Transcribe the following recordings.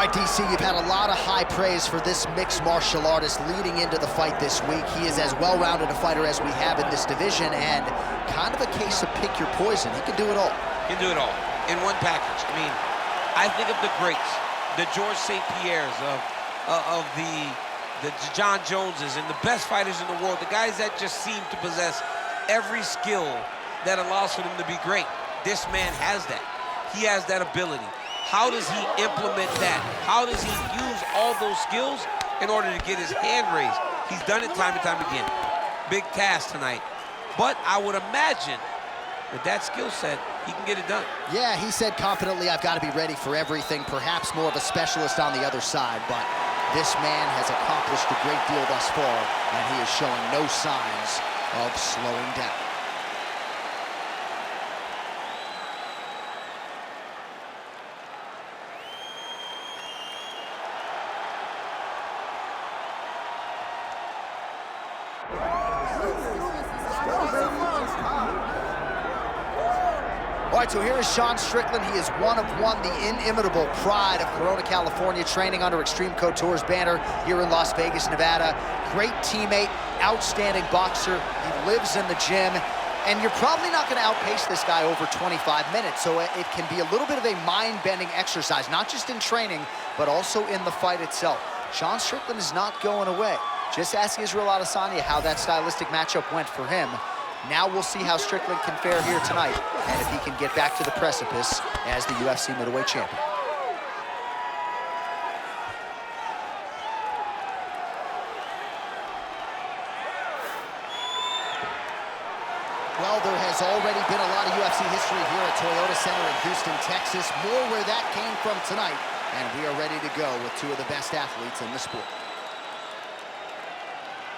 All right, DC, you've had a lot of high praise for this mixed martial artist leading into the fight this week. He is as well-rounded a fighter as we have in this division, and kind of a case of pick your poison. He can do it all. He can do it all in one package. I mean, I think of the greats, the George St. Pierres, of the John Joneses, and the best fighters in the world, the guys that just seem to possess every skill that allows for them to be great. This man has that. He has that ability. How does he implement that? How does he use all those skills in order to get his hand raised? He's done it time and time again. Big task tonight. But I would imagine with that skill set, he can get it done. Yeah, he said confidently, I've got to be ready for everything, perhaps more of a specialist on the other side, but this man has accomplished a great deal thus far, and he is showing no signs of slowing down. All right, so here is Sean Strickland. He is one of one, the inimitable pride of Corona, California, training under Extreme Couture's banner here in Las Vegas, Nevada. Great teammate, outstanding boxer. He lives in the gym, and you're probably not going to outpace this guy over 25 minutes, so it can be a little bit of a mind-bending exercise, not just in training, but also in the fight itself. Sean Strickland is not going away. Just ask Israel Adesanya how that stylistic matchup went for him. Now we'll see how Strickland can fare here tonight, and if he can get back to the precipice as the UFC middleweight champion. Well, there has already been a lot of UFC history here at Toyota Center in Houston, Texas. More where that came from tonight, and we are ready to go with two of the best athletes in the sport.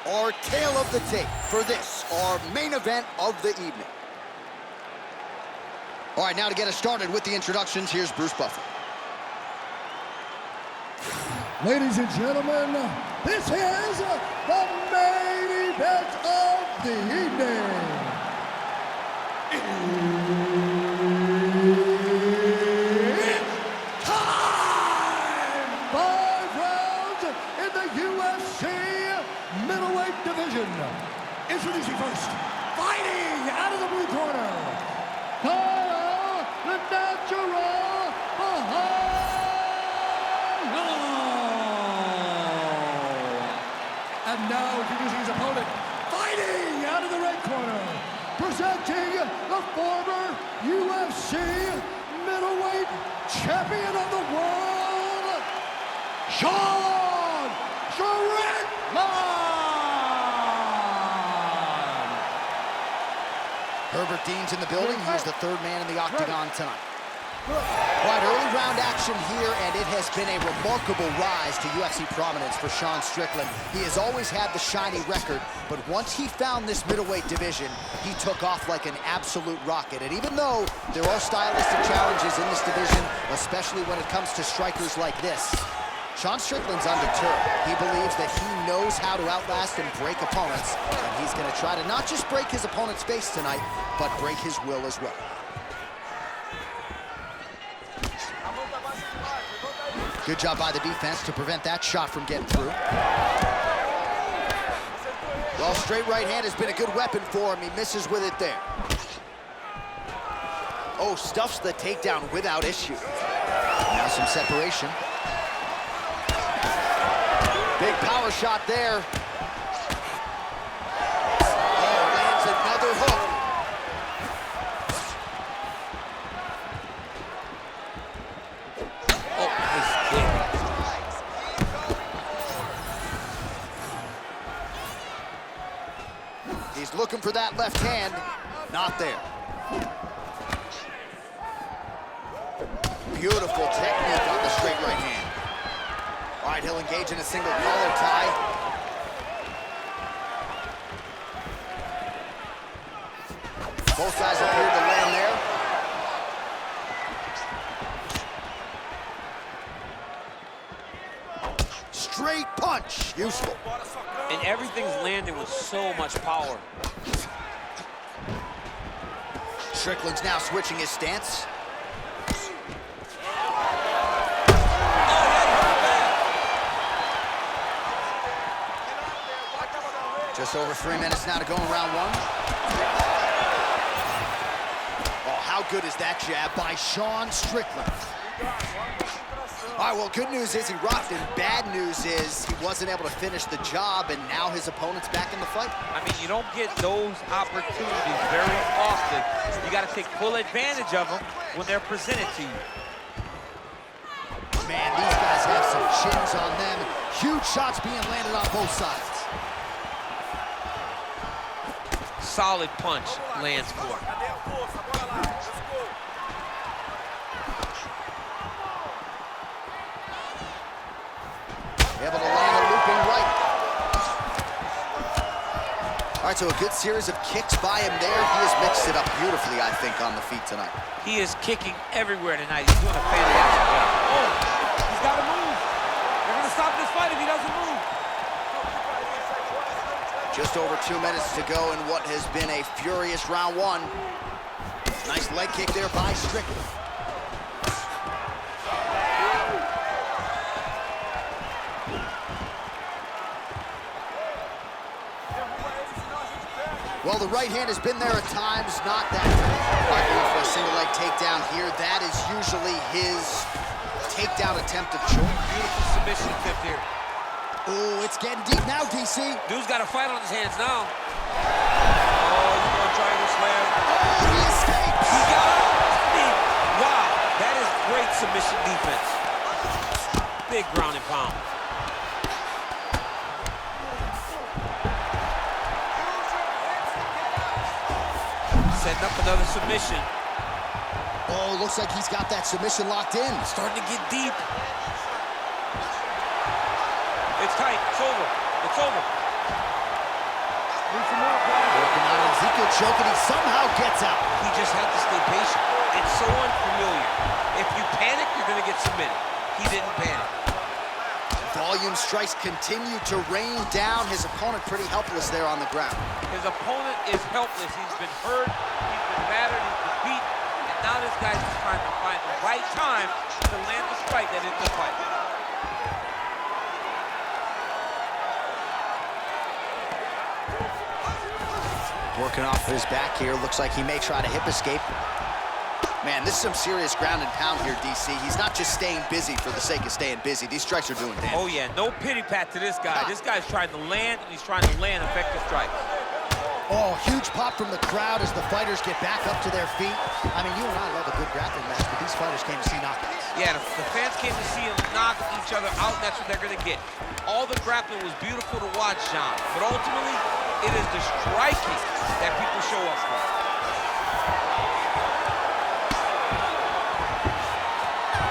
Our tale of the tape for this, our main event of the evening. All right, now to get us started with the introductions, here's Bruce Buffer. Ladies and gentlemen, this is the main event of the evening. It's time! 5 rounds in the UFC middleweight division. Introducing first, fighting out of the blue corner, Caio, the Natural Borralho. And now introducing his opponent, fighting out of the red corner, presenting the former UFC middleweight champion of the world, Sean Strickland. Herbert Dean's in the building. He's the third man in the octagon tonight. All right, early round action here, and it has been a remarkable rise to UFC prominence for Sean Strickland. He has always had the shiny record, but once he found this middleweight division, he took off like an absolute rocket. And even though there are stylistic challenges in this division, especially when it comes to strikers like this, Sean Strickland's undeterred. He believes that he knows how to outlast and break opponents, and he's going to try to not just break his opponent's face tonight, but break his will as well. Good job by the defense to prevent that shot from getting through. Well, straight right hand has been a good weapon for him. He misses with it there. Oh, stuffs the takedown without issue. Now some separation. Big power shot there. Oh, lands another hook. Oh, nice kick. He's looking for that left hand. Not there. Beautiful technique on the straight right hand. All right, he'll engage in a single collar tie. Both sides appear to land there. Straight punch, useful. And everything's landing with so much power. Strickland's now switching his stance. Oh, Just over 3 minutes now to go in round one. Oh, how good is that jab by Sean Strickland? All right, well, good news is he rocked him. Bad news is he wasn't able to finish the job, and now his opponent's back in the fight. I mean, you don't get those opportunities very often. You got to take full advantage of them when they're presented to you. Man, these guys have some chins on them. Huge shots being landed on both sides. Solid punch lands for him. Able to land a looping right. All right, so a good series of kicks by him there. He has mixed it up beautifully, I think, on the feet tonight. He is kicking everywhere tonight. He's doing a fantastic job. Oh, he's got to move. They're going to stop this fight if he doesn't move. Just over 2 minutes to go in what has been a furious round one. Nice leg kick there by Strickland. Well, the right hand has been there at times, not that. Going for a single leg takedown here. That is usually his takedown attempt of choice. Beautiful submission attempt here. Oh, it's getting deep now, DC. Dude's got a fight on his hands now. Oh, he's going to triangle slam. Oh, he escapes. He got it. Wow, that is great submission defense. Big ground and pound. Setting up another submission. Oh, looks like he's got that submission locked in. Starting to get deep. It's tight. It's over. It's over. Working on Ezekiel choking. He somehow gets out. He just had to stay patient. It's so unfamiliar. If you panic, you're going to get submitted. He didn't panic. Volume strikes continue to rain down. His opponent pretty helpless there on the ground. His opponent is helpless. He's been hurt, he's been battered, he's been beat, and now this guy's just trying to find the right time to land the strike that ends the fight. Working off his back here. Looks like he may try to hip escape. Man, this is some serious ground and pound here, DC. He's not just staying busy for the sake of staying busy. These strikes are doing damage. Oh, yeah, no pity pat to this guy. This guy's trying to land, and he's trying to land effective strikes. Oh, huge pop from the crowd as the fighters get back up to their feet. I mean, you and I love a good grappling match, but these fighters came to see knockouts. Yeah, the fans came to see them knock each other out, and that's what they're going to get. All the grappling was beautiful to watch, John, but ultimately, it is the striking that people show up for.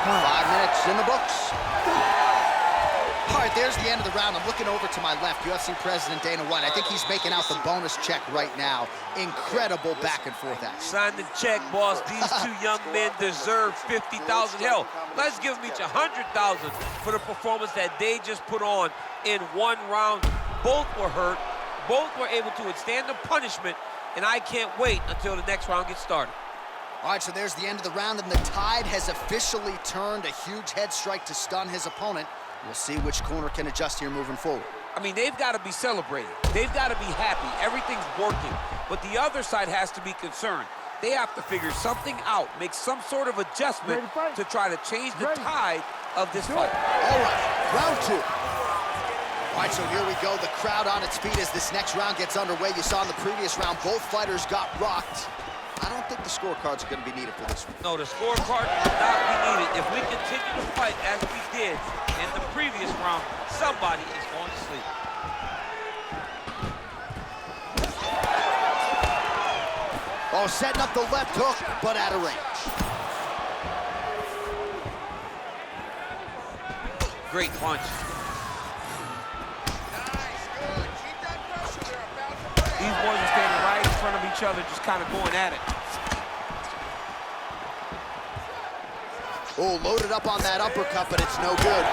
5 minutes in the books. All right, there's the end of the round. I'm looking over to my left, UFC President Dana White. I think he's making out the bonus check right now. Incredible back and forth action. Sign the check, boss. These two young men deserve $50,000. Hell, let's give them each $100,000 for the performance that they just put on in one round. Both were hurt. Both were able to withstand the punishment, and I can't wait until the next round gets started. All right, so there's the end of the round, and the tide has officially turned. A huge head strike to stun his opponent. We'll see which corner can adjust here moving forward. I mean, they've got to be celebrating. They've got to be happy. Everything's working. But the other side has to be concerned. They have to figure something out, make some sort of adjustment to try to change the tide of this fight. All right, round two. All right, so here we go. The crowd on its feet as this next round gets underway. You saw in the previous round, both fighters got rocked. I don't think the scorecards are going to be needed for this one. No, the scorecard will not be needed. If we continue to fight as we did in the previous round, somebody is going to sleep. Oh, setting up the left hook, but out of range. Great punch. These boys are standing right in front of each other, just kind of going at it. Oh, loaded up on that uppercut, but it's no good.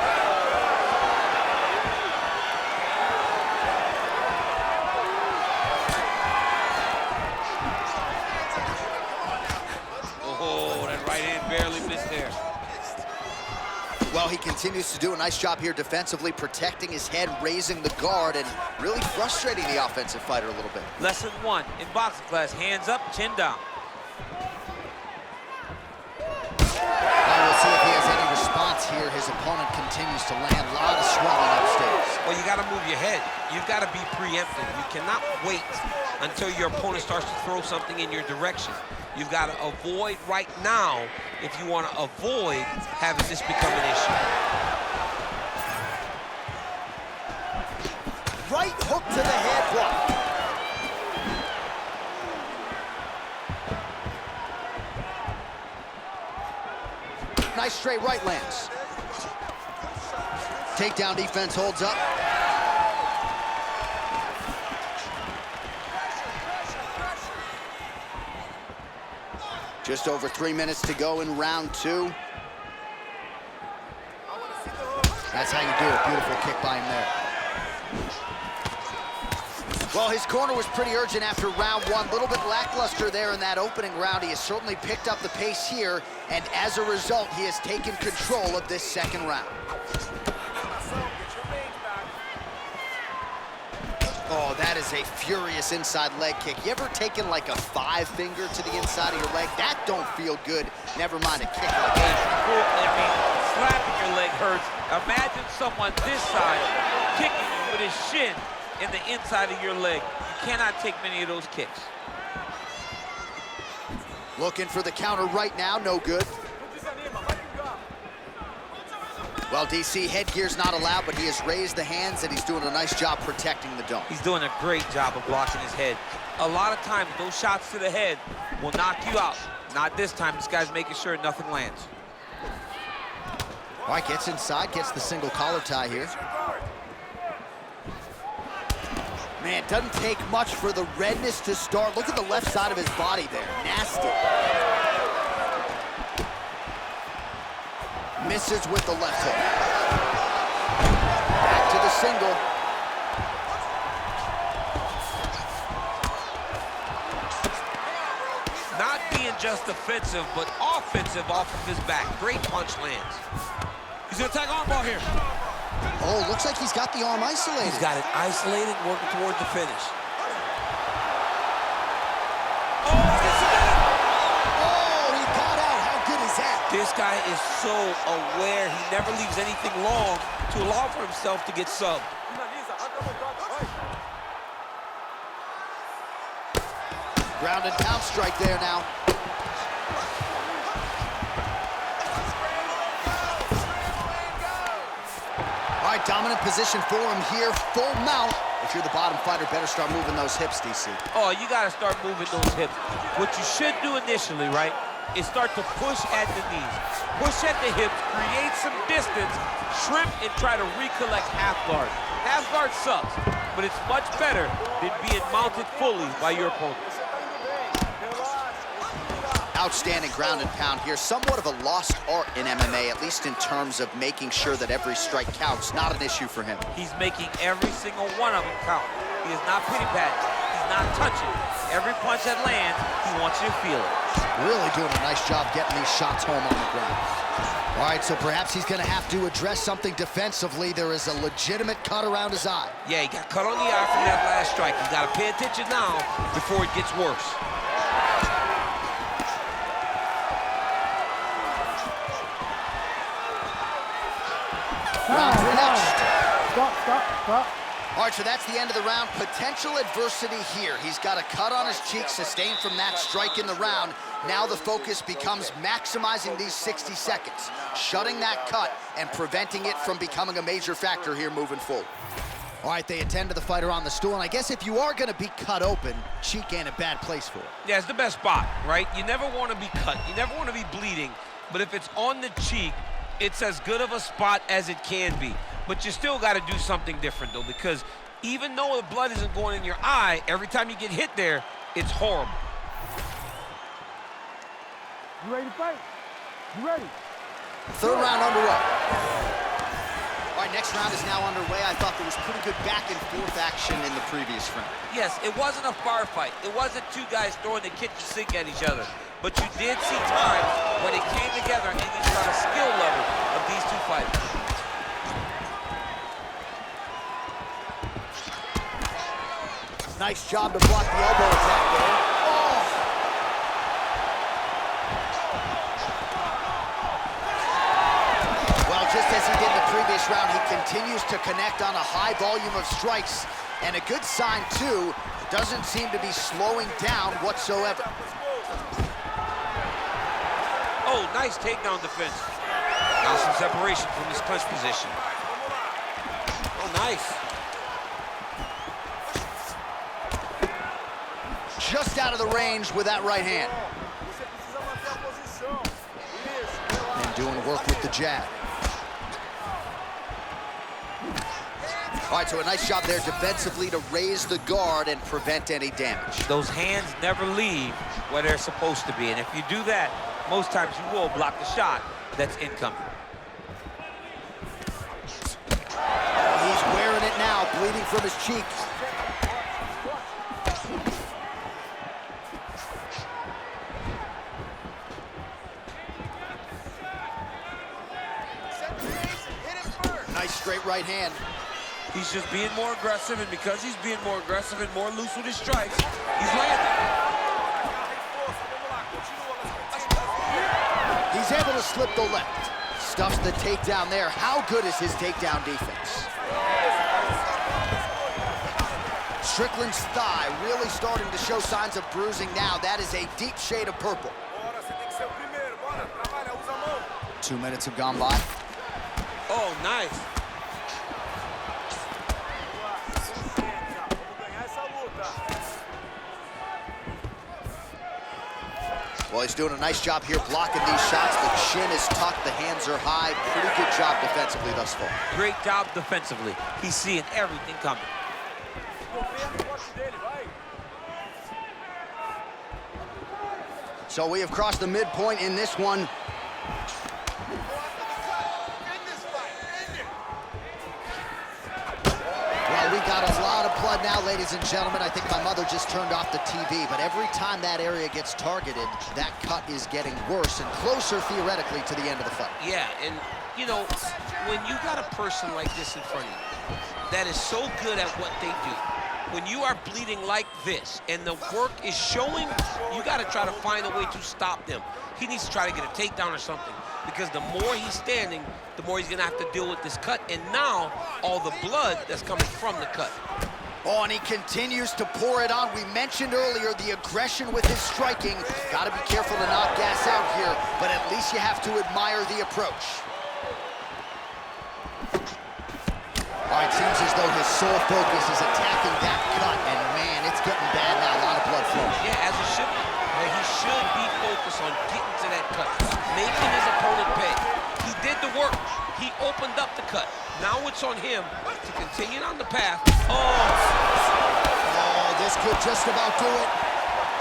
Oh, that right hand barely missed there. Well, Well, he continues to do a nice job here defensively, protecting his head, raising the guard, and really frustrating the offensive fighter a little bit. Lesson 1 in boxing class, hands up, chin down. We'll see if he has any response here. His opponent continues to land a lot of swelling upstairs. Well, you got to move your head. You've got to be preemptive. You cannot wait until your opponent starts to throw something in your direction. You've got to avoid right now if you want to avoid having this become an issue. Right hook to the head block. Nice straight right lands. Takedown defense holds up. Just over 3 minutes to go in round 2. That's how you do it. Beautiful kick by him there. Well, his corner was pretty urgent after round 1. A little bit lackluster there in that opening round. He has certainly picked up the pace here, and as a result, he has taken control of this second round. Oh, that is a furious inside leg kick. You ever taken like a 5-finger to the inside of your leg? That don't feel good. Never mind a kick like that. I mean, slapping your leg hurts. Imagine someone this side kicking you with his shin in the inside of your leg. You cannot take many of those kicks. Looking for the counter right now, no good. Well, DC, headgear's not allowed, but he has raised the hands, and he's doing a nice job protecting the dome. He's doing a great job of blocking his head. A lot of times, those shots to the head will knock you out. Not this time. This guy's making sure nothing lands. All right, gets inside, gets the single collar tie here. Man, it doesn't take much for the redness to start. Look at the left side of his body there. Nasty. Misses with the left hook. Back to the single. Not being just defensive, but offensive off of his back. Great punch lands. He's gonna attack armbar here. Oh, looks like he's got the arm isolated. He's got it isolated, working towards the finish. This guy is so aware. He never leaves anything long to allow for himself to get subbed. Ground and pound strike there now. All right, dominant position for him here. Full mount. If you're the bottom fighter, better start moving those hips, DC. Oh, you got to start moving those hips. What you should do initially, right, is start to push at the knees. Push at the hips, create some distance, shrimp, and try to recollect half guard. Half guard sucks, but it's much better than being mounted fully by your opponent. Outstanding ground and pound here. Somewhat of a lost art in MMA, at least in terms of making sure that every strike counts. Not an issue for him. He's making every single one of them count. He is not pity-patting. He's not touching. Every punch that lands, he wants you to feel it. Really doing a nice job getting these shots home on the ground. All right, so perhaps he's going to have to address something defensively. There is a legitimate cut around his eye. Yeah, he got cut on the eye from that last strike. He's got to pay attention now before it gets worse. Round finished. Stop. All right, so that's the end of the round. Potential adversity here. He's got a cut on his cheek sustained from that strike in the round. Now the focus becomes maximizing these 60 seconds, shutting that cut and preventing it from becoming a major factor here moving forward. All right, they attend to the fighter on the stool, and I guess if you are going to be cut open, cheek ain't a bad place for it. Yeah, it's the best spot, right? You never want to be cut. You never want to be bleeding. But if it's on the cheek, it's as good of a spot as it can be. But you still got to do something different, though, because even though the blood isn't going in your eye, every time you get hit there, it's horrible. You ready to fight? You ready? Third round underway. All right, next round is now underway. I thought there was pretty good back and forth action in the previous round. Yes, it wasn't a bar fight. It wasn't two guys throwing the kitchen sink at each other. but you did see times when it came together, and you saw the skill level of these two fighters. Nice job to block the elbow attack there. Oh! Well, just as he did in the previous round, he continues to connect on a high volume of strikes. And a good sign, too, doesn't seem to be slowing down whatsoever. Oh, nice takedown defense. Now some separation from his clinch position. Oh, nice. Just out of the range with that right hand. And doing work with the jab. All right, so a nice job there defensively to raise the guard and prevent any damage. Those hands never leave where they're supposed to be, and if you do that, most times you will block the shot that's incoming. Oh, he's wearing it now, bleeding from his cheek. Nice straight right hand. He's just being more aggressive, and because he's being more aggressive and more loose with his strikes, he's landing. He's able to slip the left. Stuffs the takedown there. How good is his takedown defense? Strickland's thigh really starting to show signs of bruising now. That is a deep shade of purple. 2 minutes have gone by. Oh, nice. Well, he's doing a nice job here blocking these shots. The chin is tucked, the hands are high. Pretty good job defensively thus far. Great job defensively. He's seeing everything coming. So we have crossed the midpoint in this one. Well, we got a lot of blood now, ladies and gentlemen. I think my mother just turned off the TV, but every time that area gets targeted, that cut is getting worse and closer, theoretically, to the end of the fight. Yeah, and, you know, when you got a person like this in front of you that is so good at what they do, when you are bleeding like this and the work is showing, you got to try to find a way to stop them. He needs to try to get a takedown or something, because the more he's standing, the more he's going to have to deal with this cut, and now all the blood that's coming from the cut. Oh, and he continues to pour it on. We mentioned earlier the aggression with his striking. Got to be careful to not gas out here, but at least you have to admire the approach. All right, seems as though his sole focus is attacking that cut, and man, it's getting bad now. A lot of blood flowing. Yeah, as it should be. He should be focused on getting to that cut, making his opponent pay. He did the work. He opened up the cut. Now it's on him to continue on the path. Oh, this could just about do it.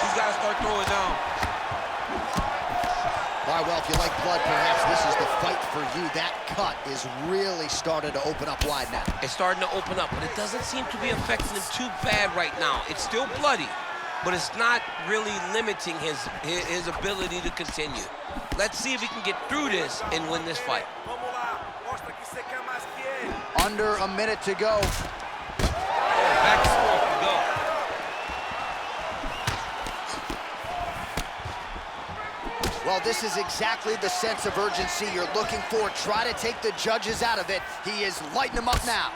He's got to start throwing down. All right, well, if you like blood, perhaps this is the fight for you. That cut is really starting to open up wide now. It's starting to open up, but it doesn't seem to be affecting him too bad right now. It's still bloody, but it's not really limiting his ability to continue. Let's see if he can get through this and win this fight. Under a minute to go. Back and forth we go. Well, this is exactly the sense of urgency you're looking for. Try to take the judges out of it. He is lighting them up now.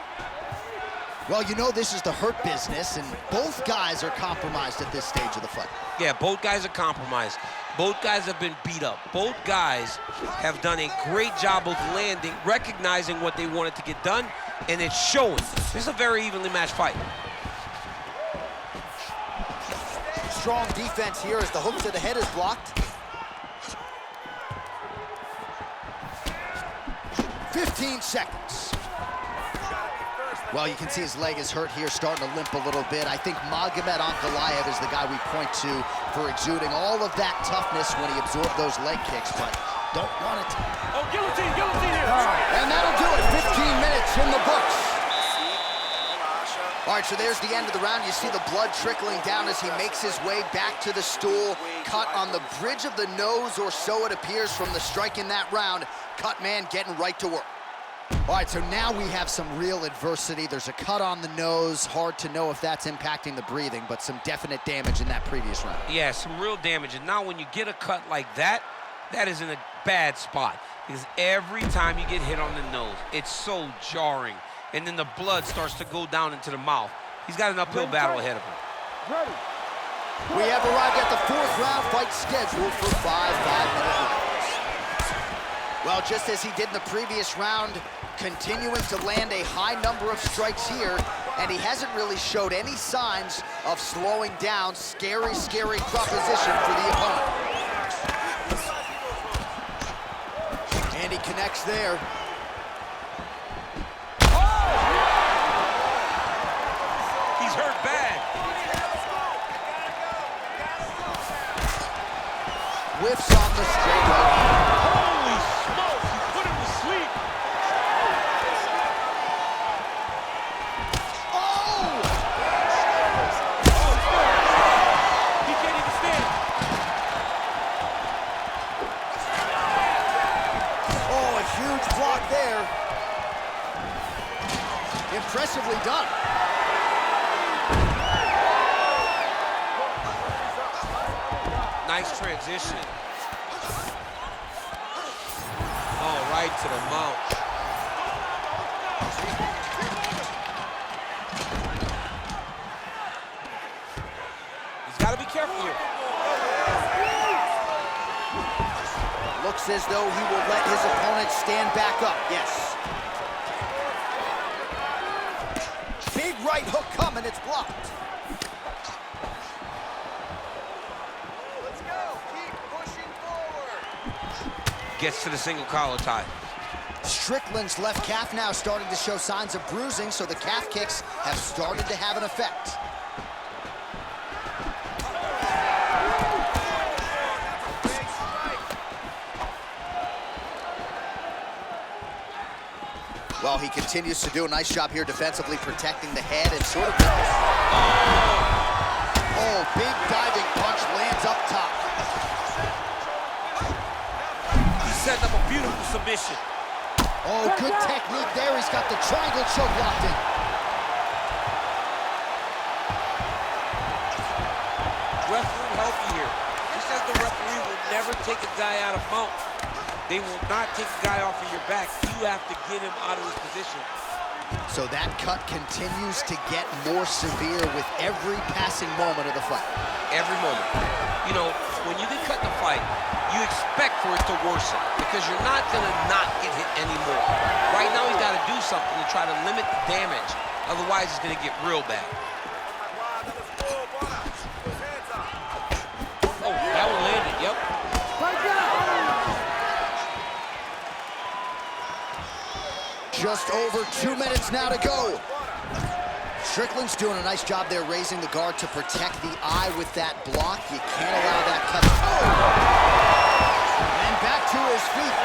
Well, you know this is the hurt business, and both guys are compromised at this stage of the fight. Yeah, both guys are compromised. Both guys have been beat up. Both guys have done a great job of landing, recognizing what they wanted to get done, and it's showing. This is a very evenly matched fight. Strong defense here as the hook to the head is blocked. 15 seconds. Well, you can see his leg is hurt here, starting to limp a little bit. I think Magomed Ankalaev is the guy we point to for exuding all of that toughness when he absorbed those leg kicks, but don't want it. Oh, guillotine, guillotine here. And that'll do it. 15 minutes in the books. All right, so there's the end of the round. You see the blood trickling down as he makes his way back to the stool. Cut on the bridge of the nose, or so it appears from the strike in that round. Cut man getting right to work. All right, so now we have some real adversity. There's a cut on the nose. Hard to know if that's impacting the breathing, but some definite damage in that previous round. Yeah, some real damage. And now when you get a cut like that, that is in a bad spot. Because every time you get hit on the nose, it's so jarring. And then the blood starts to go down into the mouth. He's got an uphill battle ahead of him. Ready. We have arrived at the 4th round fight scheduled for 5 5-minute rounds. Well, just as he did in the previous round, continuing to land a high number of strikes here, and he hasn't really showed any signs of slowing down. Scary, scary proposition for the opponent. And he connects there. He's hurt bad. Whiffs on the straight right. Holy smokes, he put him to sleep. Oh! He can't even stand. Oh, a huge block there. Impressively done. Nice transition. Oh, right to the mouth. He's got to be careful here. Looks as though he will let his opponent stand back up. Yes. Big right hook coming, it's blocked. Gets to the single collar tie. Strickland's left calf now starting to show signs of bruising, so the calf kicks have started to have an effect. Well, he continues to do a nice job here defensively, protecting the head and sort of... Oh, big diving punch lands up top. Setting up a beautiful submission. Oh, good technique there. He's got the triangle choke locked in. Referee healthy here. Just as the referee will never take a guy out of mount. They will not take a guy off of your back. You have to get him out of his position. So that cut continues to get more severe with every passing moment of the fight. Every moment. You know, when you get cut in a fight, you expect for it to worsen because you're not going to not get hit anymore. Right now, he's got to do something to try to limit the damage. Otherwise, it's going to get real bad. Oh, that one landed, yep. Just over 2 minutes now to go. Strickland's doing a nice job there raising the guard to protect the eye with that block. You can't allow that cut. Oh! And back to his feet.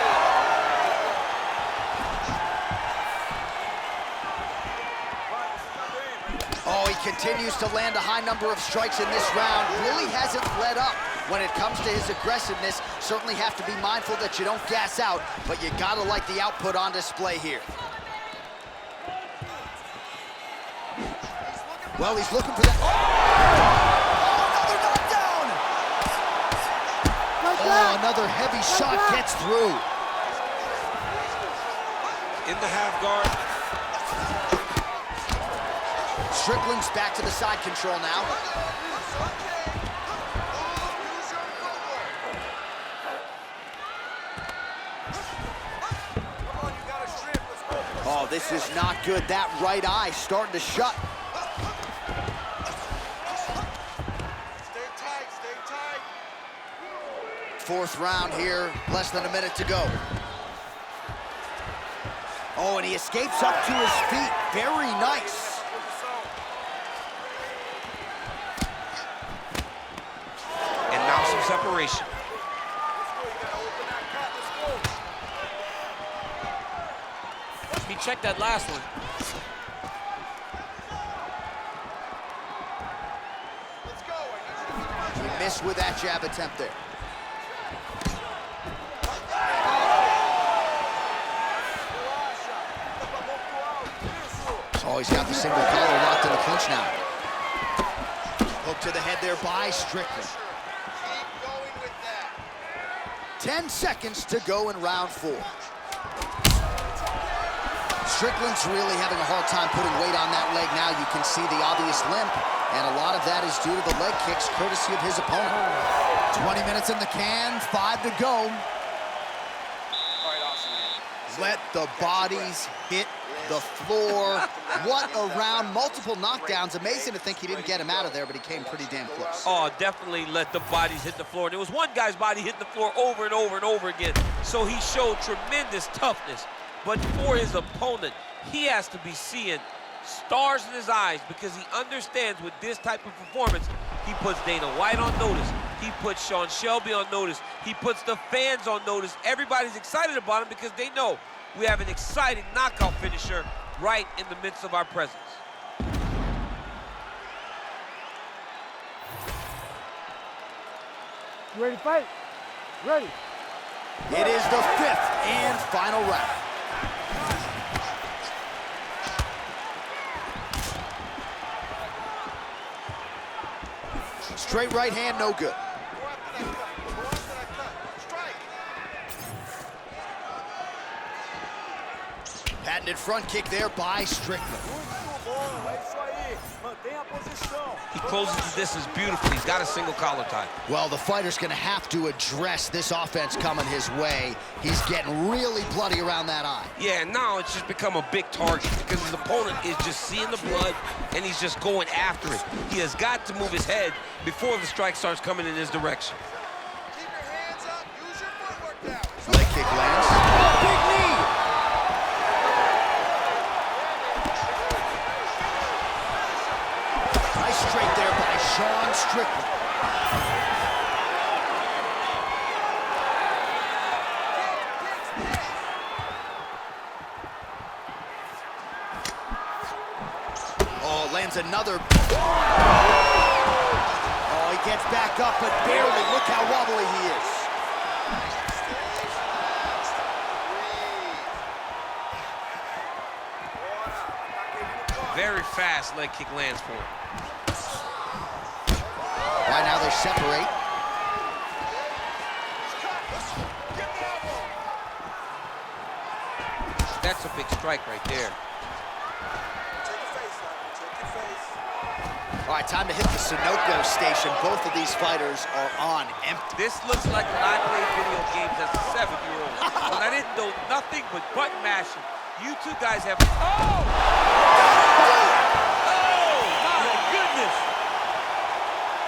Oh, he continues to land a high number of strikes in this round. Really hasn't let up when it comes to his aggressiveness. Certainly have to be mindful that you don't gas out, but you gotta like the output on display here. Well, he's looking for that. Oh, another knockdown! Oh, another heavy shot gets through. In the half guard. Strickland's back to the side control now. Oh, this is not good. That right eye starting to shut. Fourth round here, less than a minute to go. Oh, and he escapes up to his feet. Very nice. And now some separation. He checked that last one. Missed with that jab attempt there. Oh, he's got the single collar locked in the clinch now. Hook to the head there by Strickland. 10 seconds to go in round 4. Strickland's really having a hard time putting weight on that leg now. You can see the obvious limp, and a lot of that is due to the leg kicks, courtesy of his opponent. 20 minutes in the can, 5 to go. Let the bodies hit the floor. What a round, multiple knockdowns. Amazing to think he didn't get him out of there, but he came pretty damn close. Oh, definitely let the bodies hit the floor. There was one guy's body hitting the floor over and over and over again, so he showed tremendous toughness. But for his opponent, he has to be seeing stars in his eyes, because he understands with this type of performance, he puts Dana White on notice, he puts Sean Shelby on notice, he puts the fans on notice. Everybody's excited about him because they know we have an exciting knockout finisher right in the midst of our presence. You ready to fight? Ready. It is the 5th and final round. Straight right hand, no good. Patented front kick there by Strickland. He closes the distance beautifully. He's got a single collar tie. Well, the fighter's gonna have to address this offense coming his way. He's getting really bloody around that eye. Yeah, now it's just become a big target because his opponent is just seeing the blood and he's just going after it. He has got to move his head before the strike starts coming in his direction. Keep your hands up. Use your footwork down. Leg kick lands. Oh, big knee! Nice straight there by Sean Strickland. Oh, lands another. Oh, he gets back up, but barely. Look how wobbly he is. Very fast leg kick lands for him. Right now they separate. That's a big strike right there. All right, time to hit the Sunoco station. Both of these fighters are on empty. This looks like when I played video games as a 7-year-old. When I didn't know nothing but button mashing. You two guys have... Oh! Oh, my goodness!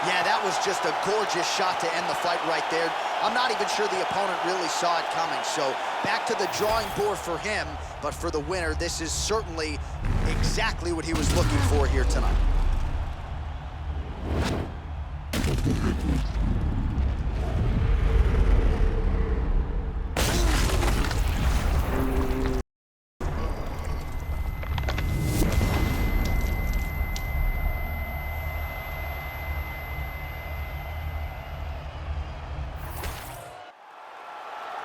Yeah, that was just a gorgeous shot to end the fight right there. I'm not even sure the opponent really saw it coming. So back to the drawing board for him. But for the winner, this is certainly exactly what he was looking for here tonight.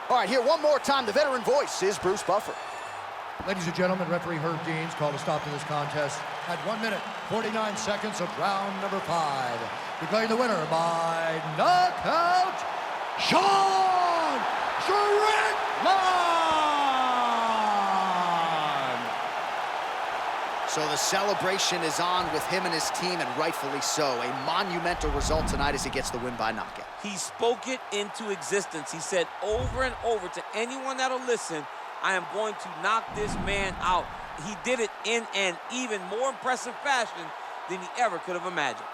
All right, here one more time, the veteran voice is Bruce Buffer. Ladies and gentlemen, referee Herb Deans called a stop to this contest at 1 minute, 49 seconds of round number 5. Declaring the winner by knockout, Sean Strickland! So the celebration is on with him and his team, and rightfully so. A monumental result tonight as he gets the win by knockout. He spoke it into existence. He said over and over to anyone that'll listen, I am going to knock this man out. He did it in an even more impressive fashion than he ever could have imagined.